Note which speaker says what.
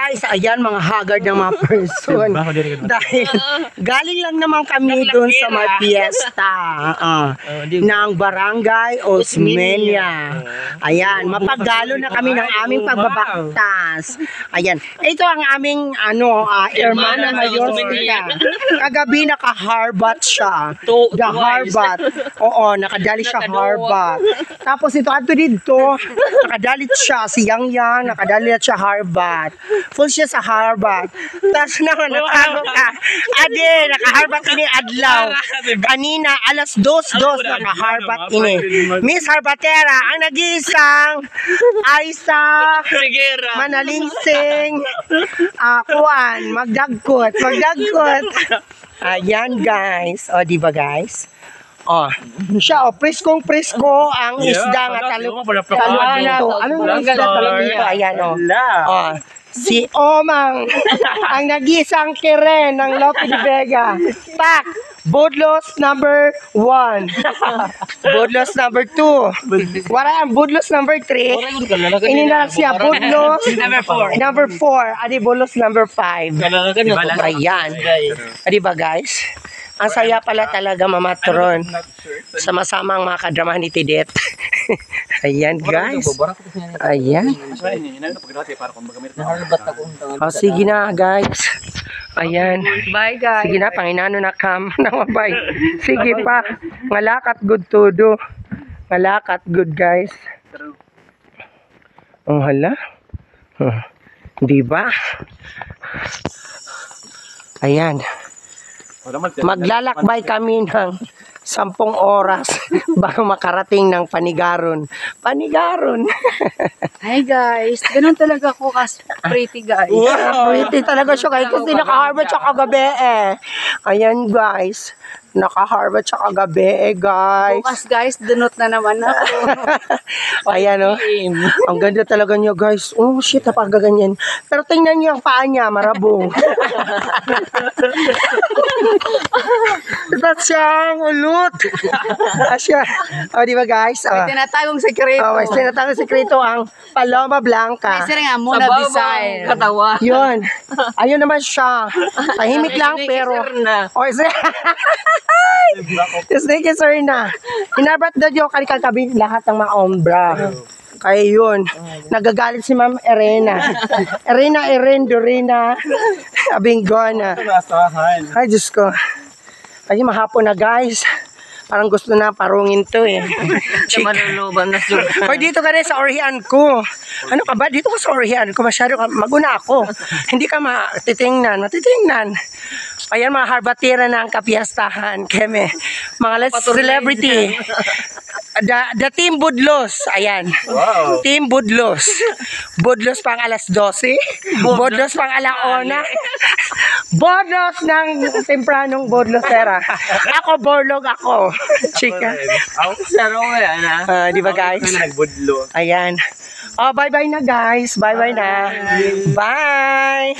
Speaker 1: guys, ayan mga haggard ng mga person. Dahil galing lang naman kami dun sa mga fiesta ng Barangay Osmeña. Ayan, mapagalo na kami ng aming pagbabaktas. Ayan, ito ang aming Hermana Mayor Sita. Kagabi naka-harbat siya. The harbat. Oo, nakadali siya harbat. Tapos ito ato dito, nakadalit siya si Yang Yang, nakadalit siya harbat. Full siya sa harbat. Tapos naman naka-harbat ini adlaw. Kanina alas 2:02 naka-harbat ini. Miss Harbatera ang nag-iisang Aisa Manalingsing magdagkot. Ayan guys. O diba guys? Oh, siya preskong presko ang isda nga taluan na to. Anong isda taluan dito? Ayan oh. Si Omang ang nag-isang keren ng Lope de Vega. Pak! Budlos number 1. Budlos number 2. Wala ang budlos number 3. Inina siya budlos number 4. Adi budlos number 5. Ayan. Adi ba guys? Ang saya pala talaga mamatron. Sama-sama ang mga kadramahan ni Tidet. Ayan guys. Ayan. O sige na guys. Ayan.
Speaker 2: Bye guys.
Speaker 1: Sige na, Panginano na kam. Bye. Sige pa. Ngalakat good todo. Ngalakat good guys. Oh hala. Diba? Ayan. Maglalakbay kami ng 10 oras bago makarating ng Panigaron.
Speaker 2: Hi guys, ganun talaga ako pretty guys.
Speaker 1: Pretty talaga siya guys kasi naka-harvest siya kagabi Ayan guys, naka-harvest siya kagabi guys.
Speaker 2: Bukas guys, dunot na naman ako.
Speaker 1: Ayan ang ganda talaga niya guys. Oh shit, napagaganyan. Pero tingnan niyo ang paa niya, marabong. That's siyang ulot. Asya. O diba guys?
Speaker 2: May tinatagong sekreto.
Speaker 1: May tinatagong sekreto ang Paloma Blanca.
Speaker 2: May nga muna design. Katawa.
Speaker 1: Yun. Ayun naman siya. Tahimik lang pero. O snake sir na. Inabat daw yung kalikal-tabi lahat ng mga ombra. Kaya yun, nagagalit si Ma'am Erena. Dorina, Abingona. Ay, Diyos ko. Ay, mahapon na guys. Parang gusto na parungin to
Speaker 2: Manuluban na sir.
Speaker 1: Hoy, dito ka rin sa orihan ko. Ano ka ba? Dito ka sa orihan ko. Masyado ka, maguna ako. Hindi ka matitingnan. Ayan, mga harbatira na ang kapiyastahan. Keme, mga celebrity. The Team Budlos. Ayan. Wow. Team Budlos. Budlos pang alas 12. Budlos pang alaona. Budlos ng tempranong Budlosera. Ako, borlog ako. Chika. Di ba guys? Ayan. Oh, bye-bye na guys. Bye-bye na. Bye.